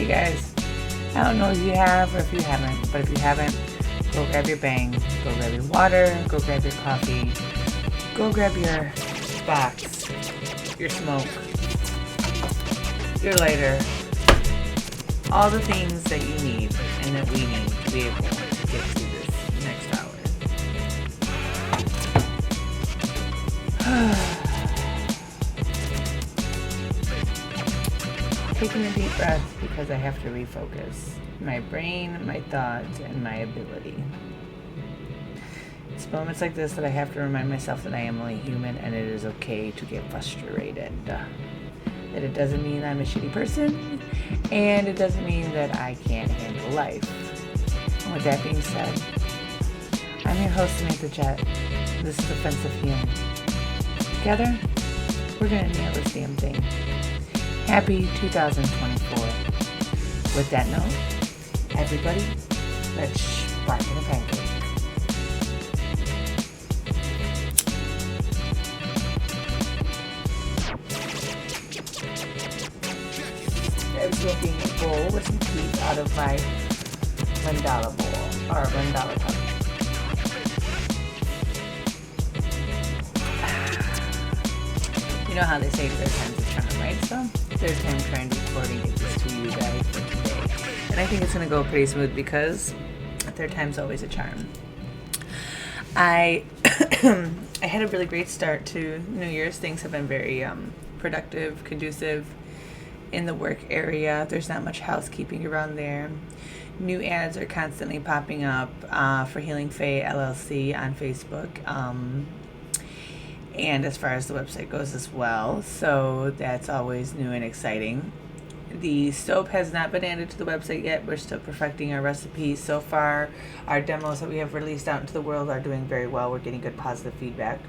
Hey guys, I don't know if you have or if you haven't, but if you haven't, go grab your bang, go grab your water, go grab your coffee, go grab your box, your smoke, your lighter, all the things that you need and that we need to be able to get through this next hour. Taking a deep breath because I have to refocus my brain, my thoughts, and my ability. It's moments like this that I have to remind myself that I am only human and it is okay to get frustrated. That it doesn't mean I'm a shitty person, and it doesn't mean that I can't handle life. And with that being said, I'm your host, Samantha Jett. This is Offensive Healing. Together, we're gonna nail this damn thing. Happy 2024. With that note, everybody, let's spark in a pancake. I'm smoking a bowl with some teeth out of my mandala bowl, or mandala cup. You know how they say third time's a charm, right? So, third time trying to record and get this to you guys for today. And I think it's going to go pretty smooth because a third time's always a charm. I I had a really great start to New Year's. Things have been very productive, conducive in the work area. There's not much housekeeping around there. New ads are constantly popping up for Healing Fae LLC on Facebook. And as far as the website goes as well. So that's always new and exciting. The soap has not been added to the website yet. We're still perfecting our recipes. So far, our demos that we have released out into the world are doing very well. We're getting good positive feedback.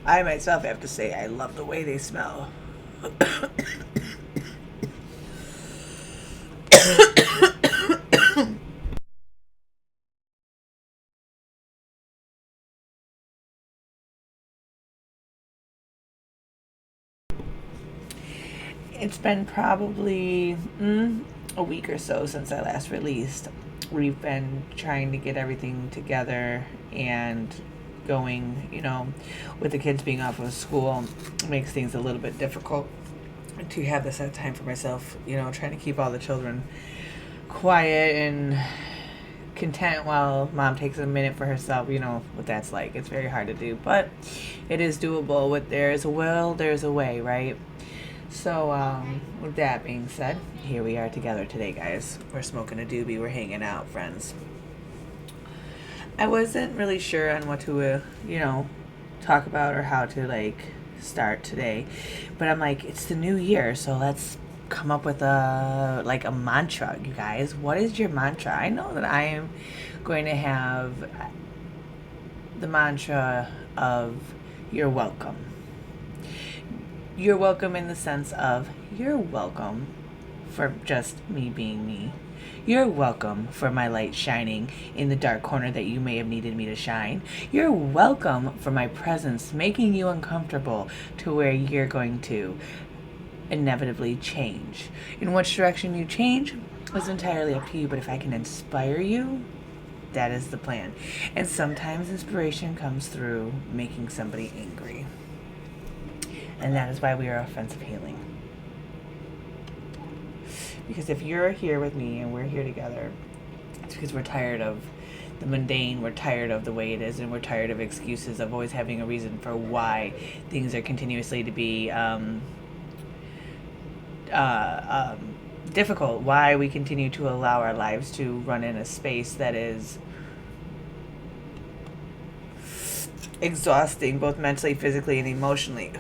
I myself have to say I love the way they smell. It's been probably a week or so since I last released. We've been trying to get everything together and going, with the kids being off of school, makes things a little bit difficult to have this at time for myself, trying to keep all the children quiet and content while mom takes a minute for herself. You know what that's like. It's very hard to do, but it is doable. With there's a will, there's a way, right? So, with that being said, here we are together today, guys. We're smoking a doobie. We're hanging out, friends. I wasn't really sure on what to, talk about or how to, start today. But I'm like, it's the new year, so let's come up with a mantra, you guys. What is your mantra? I know that I am going to have the mantra of you're welcome. You're welcome in the sense of you're welcome for just me being me. You're welcome for my light shining in the dark corner that you may have needed me to shine. You're welcome for my presence making you uncomfortable to where you're going to inevitably change. In which direction you change is entirely up to you, but if I can inspire you, that is the plan. And sometimes inspiration comes through making somebody angry. And that is why we are Offensive Healing. Because if you're here with me and we're here together, it's because we're tired of the mundane, we're tired of the way it is, and we're tired of excuses, of always having a reason for why things are continuously to be difficult, why we continue to allow our lives to run in a space that is exhausting, both mentally, physically, and emotionally.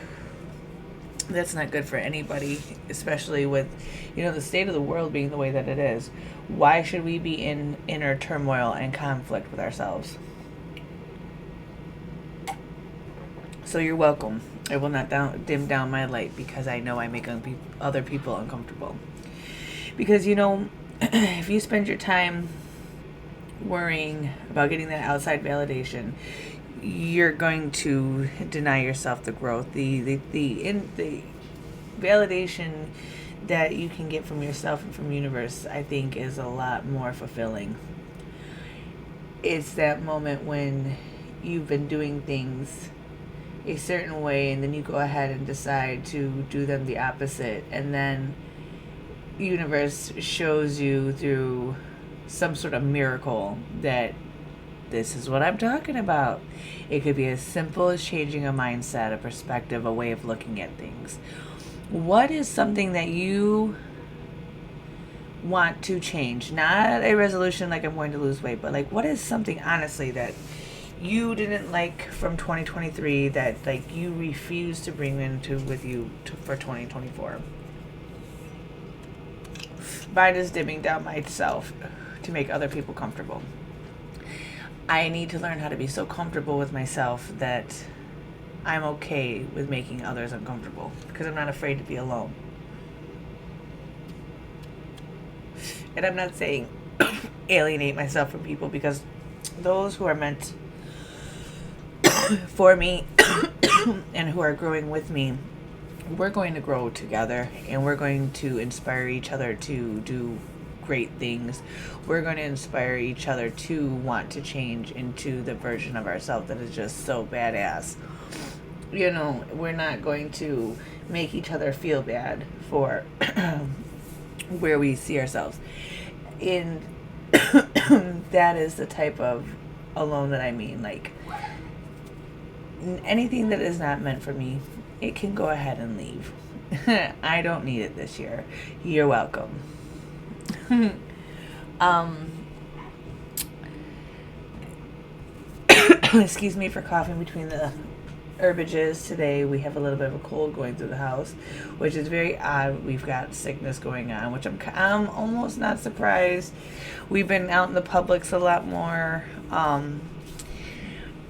That's not good for anybody, especially with, the state of the world being the way that it is. Why should we be in inner turmoil and conflict with ourselves? So you're welcome. I will not dim down my light because I know I make other people uncomfortable. Because, if you spend your time worrying about getting that outside validation, you're going to deny yourself the growth, the validation that you can get from yourself and from the universe, I think, is a lot more fulfilling. It's that moment when you've been doing things a certain way and then you go ahead and decide to do them the opposite, and then the universe shows you through some sort of miracle that this is what I'm talking about. It could be as simple as changing a mindset, a perspective, a way of looking at things. What is something that you want to change? Not a resolution like I'm going to lose weight, but like, what is something honestly that you didn't like from 2023 that like you refuse to bring with you for 2024? Mine is dimming down myself to make other people comfortable. I need to learn how to be so comfortable with myself that I'm okay with making others uncomfortable, because I'm not afraid to be alone. And I'm not saying alienate myself from people, because those who are meant for me and who are growing with me, we're going to grow together, and we're going to inspire each other to do great things. We're going to inspire each other to want to change into the version of ourselves that is just so badass. You know, we're not going to make each other feel bad for where we see ourselves. And that is the type of alone that I mean. Like, anything that is not meant for me, it can go ahead and leave. I don't need it this year. You're welcome. Excuse me for coughing between the herbages. Today we have a little bit of a cold going through the house, which is very odd. We've got sickness going on, which I'm almost not surprised. We've been out in the Publix a lot more.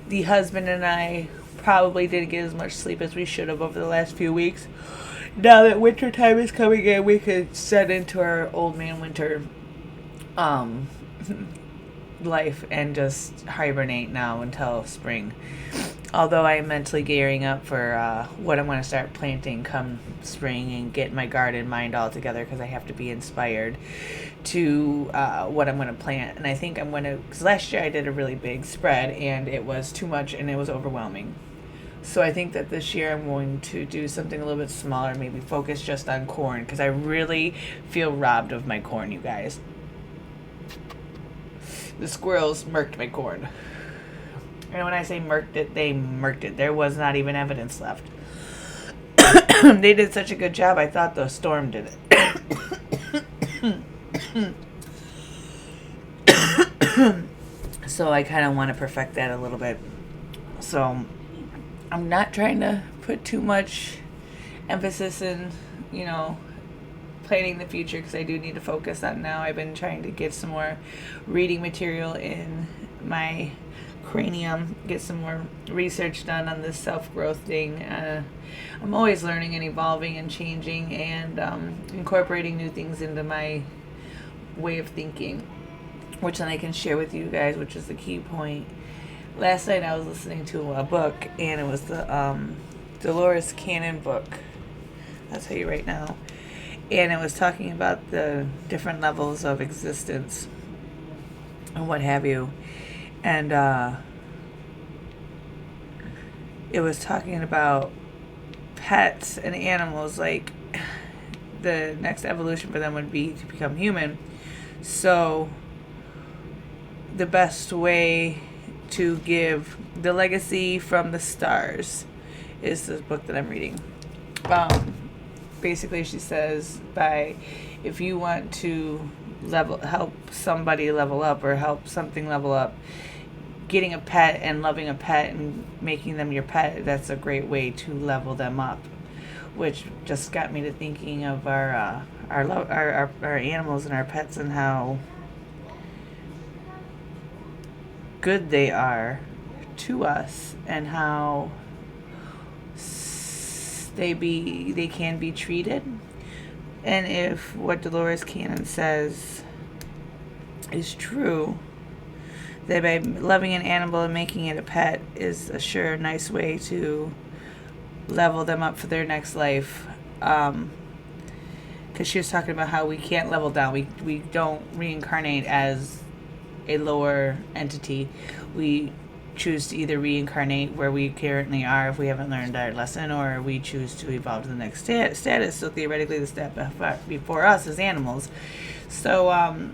The husband and I probably didn't get as much sleep as we should have over the last few weeks. Now that winter time is coming in, we could set into our old man winter life and just hibernate now until spring. Although I'm mentally gearing up for what I'm going to start planting come spring and get my garden mind all together, because I have to be inspired to what I'm going to plant. And I think I'm going to, because last year I did a really big spread and it was too much and it was overwhelming. So I think that this year I'm going to do something a little bit smaller, maybe focus just on corn, because I really feel robbed of my corn, you guys. The squirrels murked my corn. And when I say murked it, they murked it. There was not even evidence left. They did such a good job, I thought the storm did it. So I kind of want to perfect that a little bit. So I'm not trying to put too much emphasis in, planning the future, because I do need to focus on now. I've been trying to get some more reading material in my cranium, get some more research done on this self-growth thing. I'm always learning and evolving and changing and incorporating new things into my way of thinking, which then I can share with you guys, which is the key point. Last night I was listening to a book, and it was the Dolores Cannon book. I'll tell you right now. And it was talking about the different levels of existence and what have you. And it was talking about pets and animals, like the next evolution for them would be to become human. So the best way to give the legacy from the stars is this book that I'm reading. Basically, she says, if you want to help somebody level up or help something level up, getting a pet and loving a pet and making them your pet, that's a great way to level them up. Which just got me to thinking of our animals and our pets, and how good they are to us, and how they can be treated. And if what Dolores Cannon says is true, that by loving an animal and making it a pet is a sure nice way to level them up for their next life, Because she was talking about how we can't level down. We don't reincarnate as a lower entity. We choose to either reincarnate where we currently are if we haven't learned our lesson, or we choose to evolve to the next status. So theoretically, the step before us is animals. So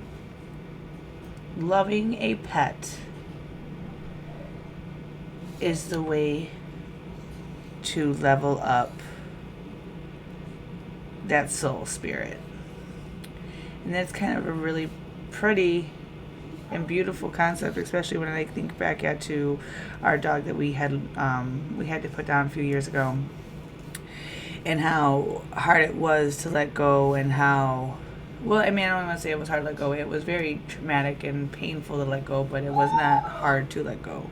loving a pet is the way to level up that soul spirit. And that's kind of a really pretty and beautiful concept, especially when I think back to our dog that we had to put down a few years ago, and how hard it was to let go, and how, well, I mean, I don't want to say it was hard to let go. It was very traumatic and painful to let go, but it was not hard to let go.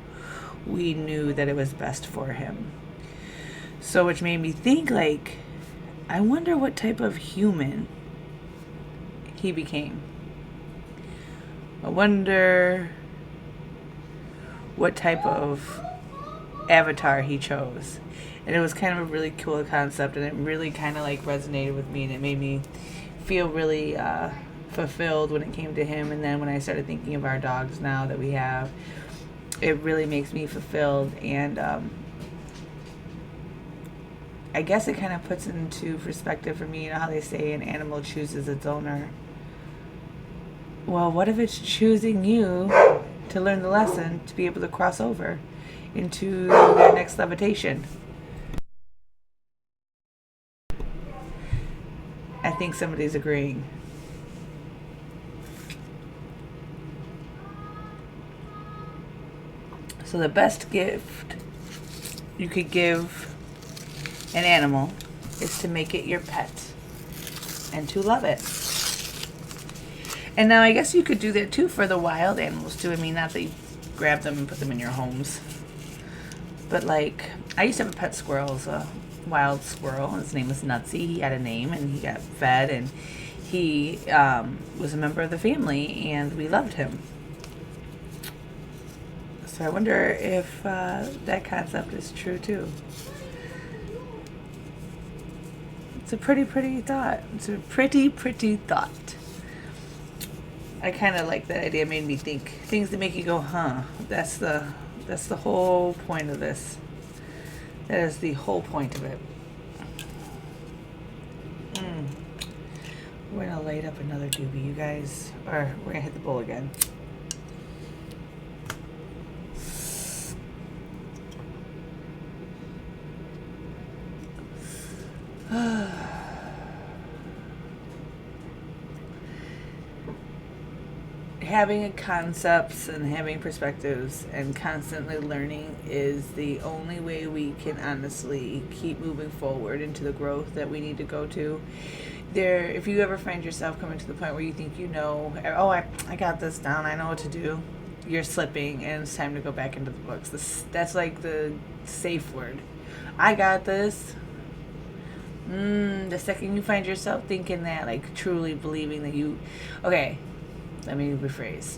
We knew that it was best for him. So, which made me think, like, I wonder what type of human he became. I wonder what type of avatar he chose. And it was kind of a really cool concept, and it really kind of like resonated with me, and it made me feel really fulfilled when it came to him. And then when I started thinking of our dogs now that we have, it really makes me fulfilled. And I guess it kind of puts into perspective for me, you know how they say an animal chooses its owner. Well, what if it's choosing you to learn the lesson to be able to cross over into their next levitation? I think somebody's agreeing. So the best gift you could give an animal is to make it your pet and to love it. And now I guess you could do that too for the wild animals too. I mean, not that you grab them and put them in your homes, but like, I used to have a pet squirrel, it was a wild squirrel. His name was Nutsy. He had a name, and he got fed, and he was a member of the family, and we loved him. So I wonder if that concept is true too. It's a pretty thought. It's a pretty thought. I kind of like that idea. It made me think things that make you go, huh? That's the whole point of this. That is the whole point of it. We're gonna light up another doobie, you guys, or we're gonna hit the bowl again. Having concepts and having perspectives and constantly learning is the only way we can honestly keep moving forward into the growth that we need to go to. If you ever find yourself coming to the point where you think you know, oh, I got this down, I know what to do, you're slipping, and it's time to go back into the books. That's like the safe word. I got this. The second you find yourself thinking that, like truly believing that you, okay, let me rephrase.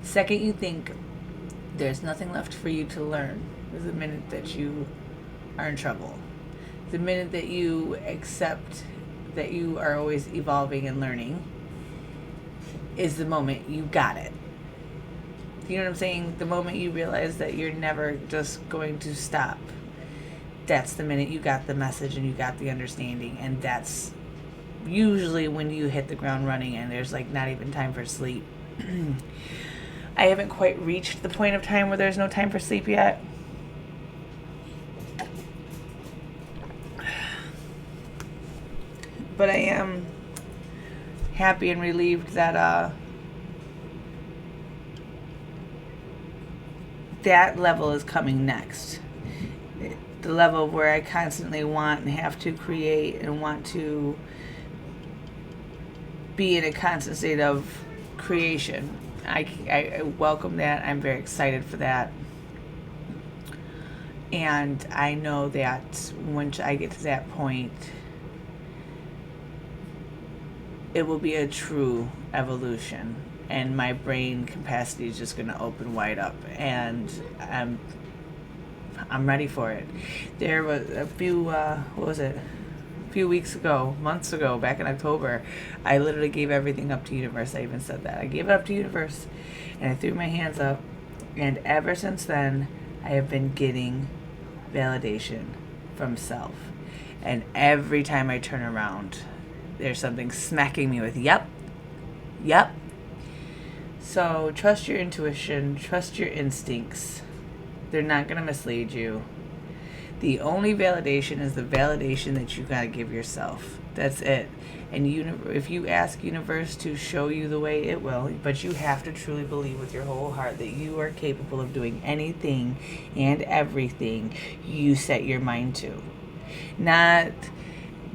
The second you think there's nothing left for you to learn is the minute that you are in trouble. The minute that you accept that you are always evolving and learning is the moment you got it. You know what I'm saying? The moment you realize that you're never just going to stop, that's the minute you got the message and you got the understanding. And that's usually when you hit the ground running and there's like not even time for sleep. I haven't quite reached the point of time where there's no time for sleep yet. But I am happy and relieved that that level is coming next. The level where I constantly want and have to create and want to be in a constant state of creation. I welcome that. I'm very excited for that. And I know that once I get to that point, it will be a true evolution, and my brain capacity is just going to open wide up, and I'm ready for it. There was a few, what was it? few weeks ago, months ago, back in October, I literally gave everything up to universe. I even said that. I gave it up to universe and I threw my hands up. And ever since then, I have been getting validation from self. And every time I turn around, there's something smacking me with, yep. So trust your intuition, trust your instincts. They're not going to mislead you. The only validation is the validation that you got to give yourself. That's it. And if you ask universe to show you the way, it will. But you have to truly believe with your whole heart that you are capable of doing anything and everything you set your mind to. Not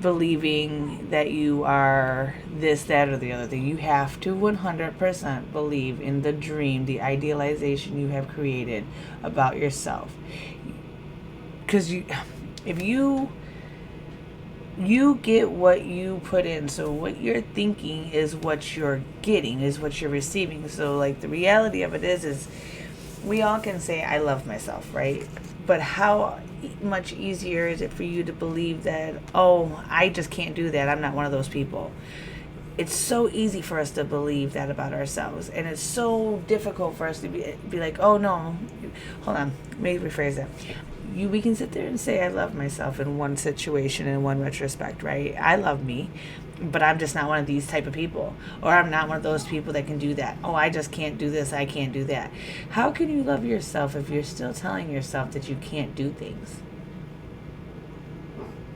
believing that you are this, that, or the other thing. You have to 100% believe in the dream, the idealization you have created about yourself. Because if you get what you put in, so what you're thinking is what you're getting, is what you're receiving. So like the reality of it is we all can say I love myself, right? But how much easier is it for you to believe that, oh, I just can't do that, I'm not one of those people? It's so easy for us to believe that about ourselves, and it's so difficult for us to be like, oh no, hold on, let me rephrase that. We can sit there and say I love myself in one situation, in one retrospect, right? I love me, but I'm just not one of these type of people, or I'm not one of those people that can do that. Oh, I just can't do this, I can't do that. How can you love yourself if you're still telling yourself that you can't do things?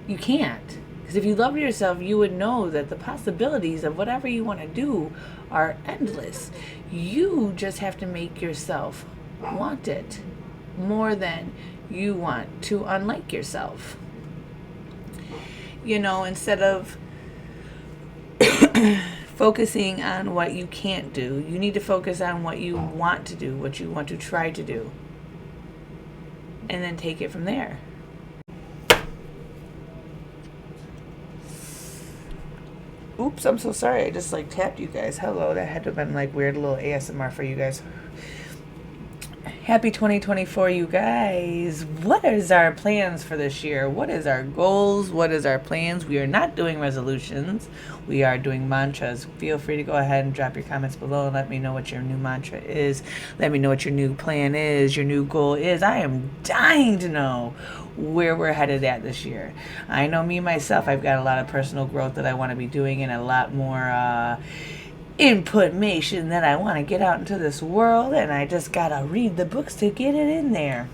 You can't. Because if you love yourself, you would know that the possibilities of whatever you want to do are endless. You just have to make yourself want it more than you want to unlike yourself. Instead of focusing on what you can't do, you need to focus on what you want to do, what you want to try to do, and then take it from there. Oops, I'm so sorry. I just tapped you guys. Hello, that had to have been weird little ASMR for you guys. Happy 2024, you guys. What is our plans for this year? What is our goals? What is our plans? We are not doing resolutions. We are doing mantras. Feel free to go ahead and drop your comments below and let me know what your new mantra is. Let me know what your new plan is, your new goal is. I am dying to know where we're headed at this year. I know me, myself, I've got a lot of personal growth that I want to be doing, and a lot more information that I want to get out into this world, and I just gotta read the books to get it in there.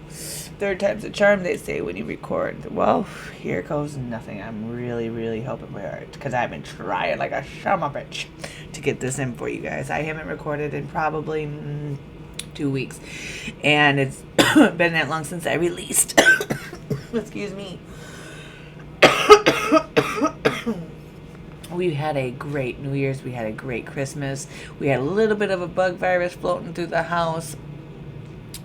Third time's a charm, they say when you record. Well, here goes nothing. I'm really, really hoping for it, because I've been trying like a son of a bitch to get this in for you guys. I haven't recorded in probably 2 weeks, and it's been that long since I released. Excuse me. We had a great New Year's. We had a great Christmas. We had a little bit of a bug virus floating through the house,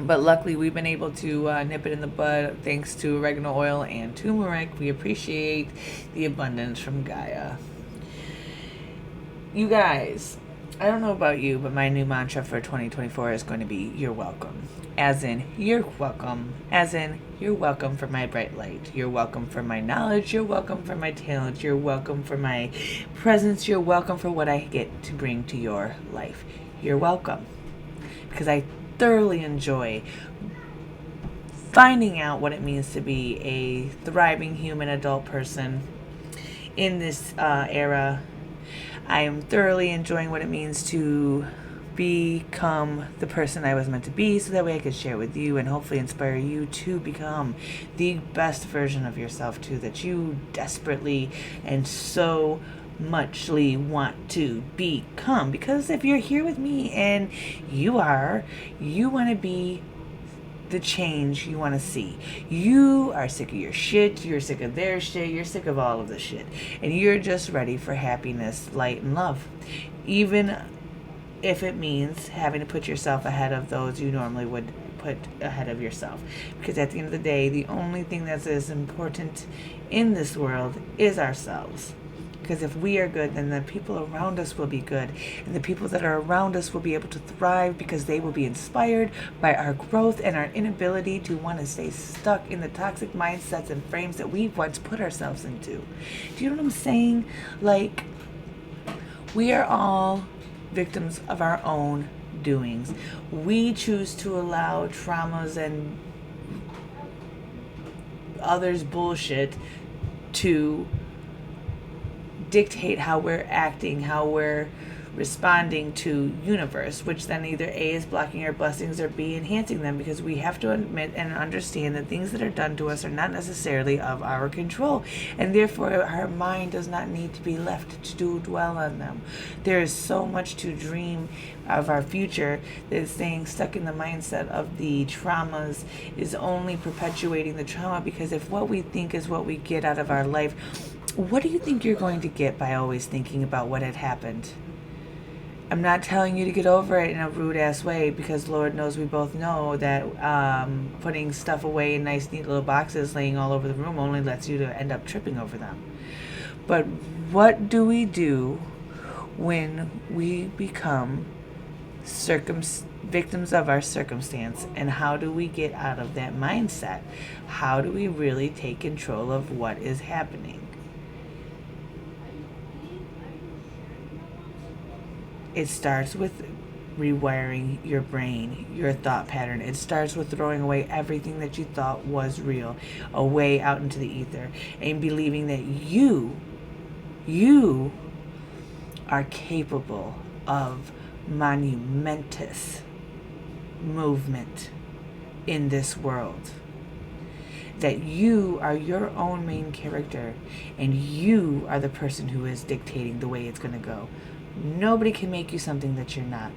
but luckily we've been able to nip it in the bud thanks to oregano oil and turmeric. We appreciate the abundance from Gaia. You guys, I don't know about you, but my new mantra for 2024 is going to be you're welcome. As in, you're welcome. As in, you're welcome for my bright light. You're welcome for my knowledge. You're welcome for my talent. You're welcome for my presence. You're welcome for what I get to bring to your life. You're welcome. Because I thoroughly enjoy finding out what it means to be a thriving human adult person in this era. I am thoroughly enjoying what it means to become the person I was meant to be, so that way I could share with you and hopefully inspire you to become the best version of yourself too, that you desperately and so muchly want to become. Because if you're here with me and you want to be the change you want to see. You are sick of your shit, you're sick of their shit, you're sick of all of the shit, and you're just ready for happiness, light, and love. Even if it means having to put yourself ahead of those you normally would put ahead of yourself. Because at the end of the day, the only thing that's as important in this world is ourselves. Because if we are good, then the people around us will be good. And the people that are around us will be able to thrive because they will be inspired by our growth and our inability to want to stay stuck in the toxic mindsets and frames that we once put ourselves into. Do you know what I'm saying? Like, we are all victims of our own doings. We choose to allow traumas and others' bullshit to dictate how we're acting, how we're responding to universe, which then either A is blocking our blessings or B enhancing them, because we have to admit and understand that things that are done to us are not necessarily of our control, and therefore our mind does not need to be left to dwell on them. There is so much to dream of our future that staying stuck in the mindset of the traumas is only perpetuating the trauma, because if what we think is what we get out of our life, what do you think you're going to get by always thinking about what had happened? I'm not telling you to get over it in a rude ass way, because Lord knows we both know that putting stuff away in nice neat little boxes laying all over the room only lets you to end up tripping over them. But what do we do when we become victims of our circumstance, and how do we get out of that mindset? How do we really take control of what is happening? It starts with rewiring your brain, your thought pattern. It starts with throwing away everything that you thought was real, away out into the ether, and believing that you are capable of monumentous movement in this world. That you are your own main character, and you are the person who is dictating the way it's going to go. Nobody can make you something that you're not.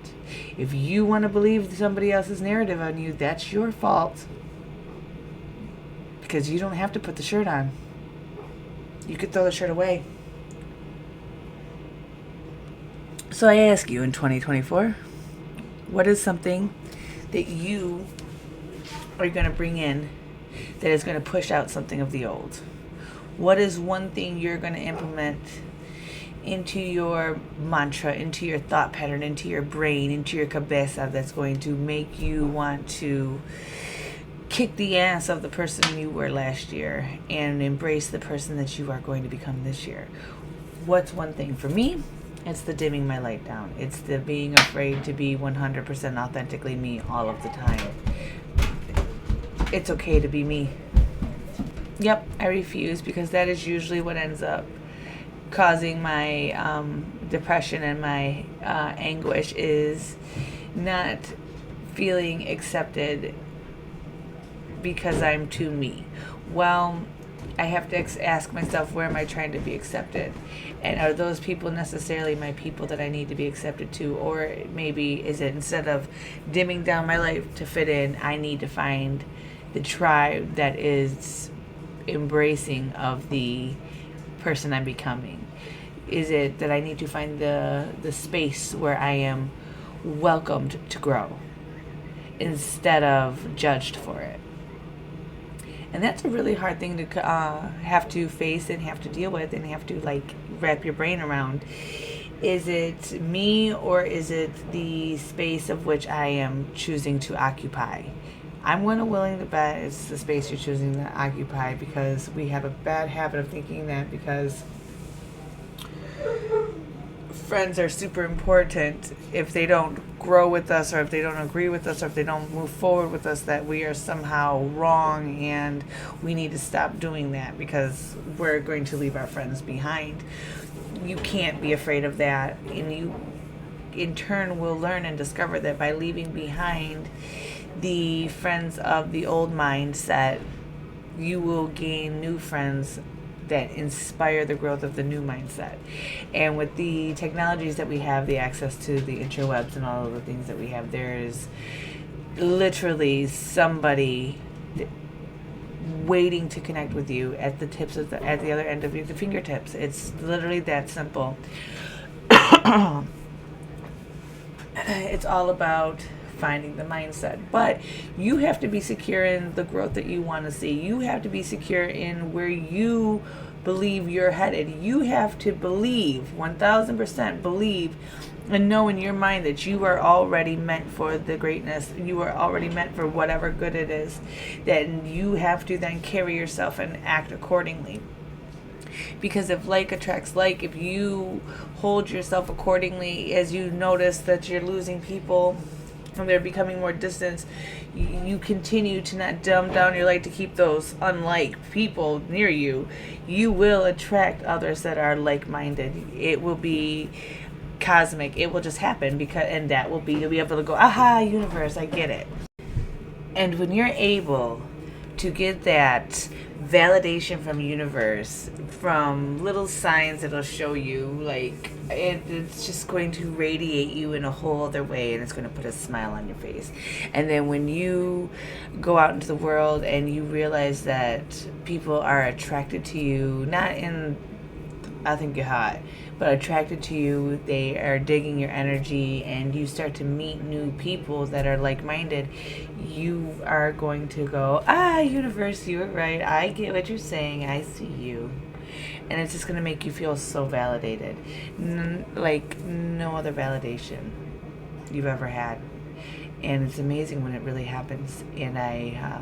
If you want to believe somebody else's narrative on you, that's your fault. Because you don't have to put the shirt on. You could throw the shirt away. So I ask you in 2024, what is something that you are going to bring in that is going to push out something of the old? What is one thing you're going to implement into your mantra, into your thought pattern, into your brain, into your cabeza, that's going to make you want to kick the ass of the person you were last year and embrace the person that you are going to become this year? What's one thing? For me, it's the dimming my light down. It's the being afraid to be 100% authentically me all of the time. It's okay to be me. Yep, I refuse, because that is usually what ends up causing my depression and my anguish, is not feeling accepted because I'm too me. Well, I have to ask myself, where am I trying to be accepted? And are those people necessarily my people that I need to be accepted to? Or maybe is it, instead of dimming down my life to fit in, I need to find the tribe that is embracing of the person I'm becoming? Is it that I need to find the space where I am welcomed to grow instead of judged for it? And that's a really hard thing to have to face and have to deal with and have to wrap your brain around. Is it me, or is it the space of which I am choosing to occupy? I'm willing to bet it's the space you're choosing to occupy, because we have a bad habit of thinking that because friends are super important, if they don't grow with us, or if they don't agree with us, or if they don't move forward with us, that we are somehow wrong and we need to stop doing that because we're going to leave our friends behind. You can't be afraid of that, and you in turn will learn and discover that by leaving behind the friends of the old mindset, you will gain new friends that inspire the growth of the new mindset. And with the technologies that we have, the access to the interwebs and all of the things that we have, there is literally somebody waiting to connect with you at the tips of at the other end of the fingertips. It's literally that simple. It's all about finding the mindset. But you have to be secure in the growth that you want to see. You have to be secure in where you believe you're headed. You have to believe, 1000% believe, and know in your mind that you are already meant for the greatness. You are already meant for whatever good it is. Then you have to then carry yourself and act accordingly. Because if like attracts like, if you hold yourself accordingly as you notice that you're losing people and they're becoming more distant, you continue to not dumb down your light to keep those unlike people near you, you will attract others that are like-minded. It will be cosmic. It will just happen, because, and that will be, you'll be able to go, aha, universe, I get it. And when you're able to get that validation from universe, from little signs that'll show you, like it's just going to radiate you in a whole other way, and it's going to put a smile on your face. And then when you go out into the world and you realize that people are attracted to you, not in I think you're hot, but attracted to you, they are digging your energy, and you start to meet new people that are like-minded, you are going to go, universe, you were right, I get what you're saying, I see you. And it's just going to make you feel so validated, like no other validation you've ever had. And it's amazing when it really happens. And I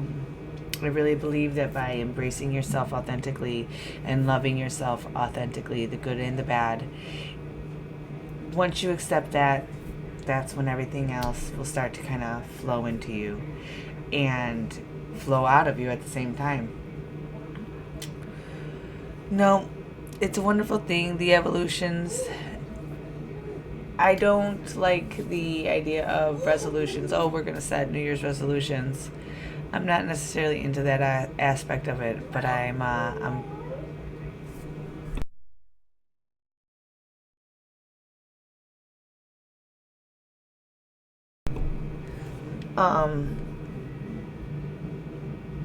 really believe that by embracing yourself authentically and loving yourself authentically, the good and the bad, once you accept that, that's when everything else will start to kind of flow into you and flow out of you at the same time. No, it's a wonderful thing, the evolutions. I don't like the idea of resolutions. Oh, we're going to set New Year's resolutions. I'm not necessarily into that aspect of it, but I'm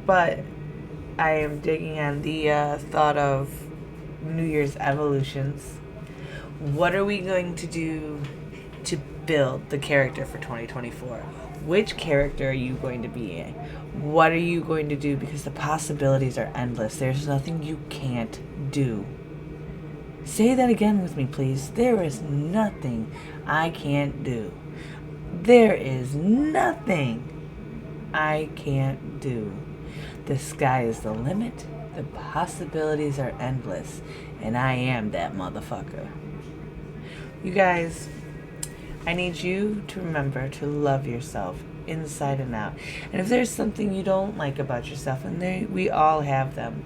but I am digging on the thought of New Year's evolutions. What are we going to do to build the character for 2024? Which character are you going to be in? What are you going to do? Because the possibilities are endless. There's nothing you can't do. Say that again with me, please. There is nothing I can't do. There is nothing I can't do. The sky is the limit. The possibilities are endless. And I am that motherfucker. You guys, I need you to remember to love yourself inside and out. And if there's something you don't like about yourself, and we all have them,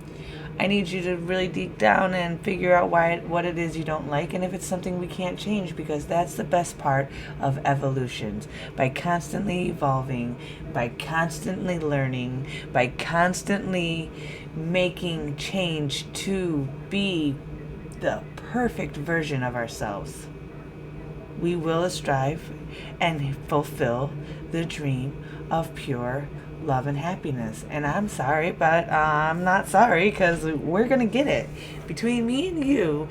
I need you to really deep down and figure out what it is you don't like, and if it's something we can't change, because that's the best part of evolutions. By constantly evolving, by constantly learning, by constantly making change to be the perfect version of ourselves, we will strive and fulfill the dream of pure love and happiness. And I'm sorry, but I'm not sorry, because we're going to get it. Between me and you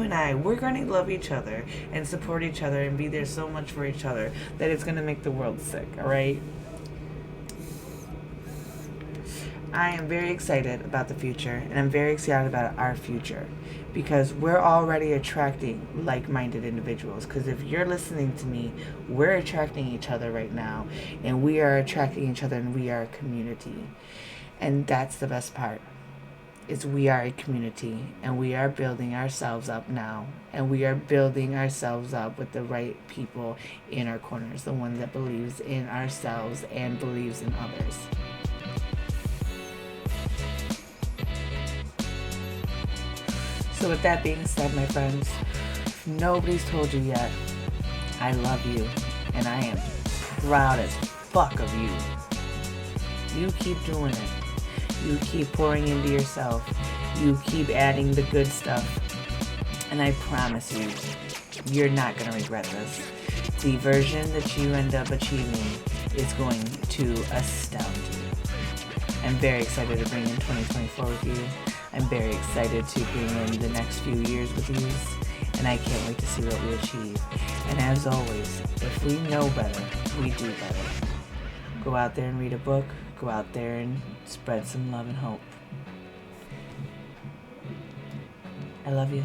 and I, we're going to love each other and support each other and be there so much for each other that it's going to make the world sick, all right? I am very excited about the future, and I'm very excited about our future, because we're already attracting like-minded individuals. Because if you're listening to me, we're attracting each other right now, and we are attracting each other, and we are a community. And that's the best part, is we are a community, and we are building ourselves up now, and we are building ourselves up with the right people in our corners, the one that believes in ourselves and believes in others. So with that being said, my friends, if nobody's told you yet, I love you, and I am proud as fuck of you. You keep doing it. You keep pouring into yourself. You keep adding the good stuff. And I promise you, you're not going to regret this. The version that you end up achieving is going to astound you. I'm very excited to bring in 2024 with you. I'm very excited to bring in the next few years with you, and I can't wait to see what we achieve. And as always, if we know better, we do better. Go out there and read a book. Go out there and spread some love and hope. I love you.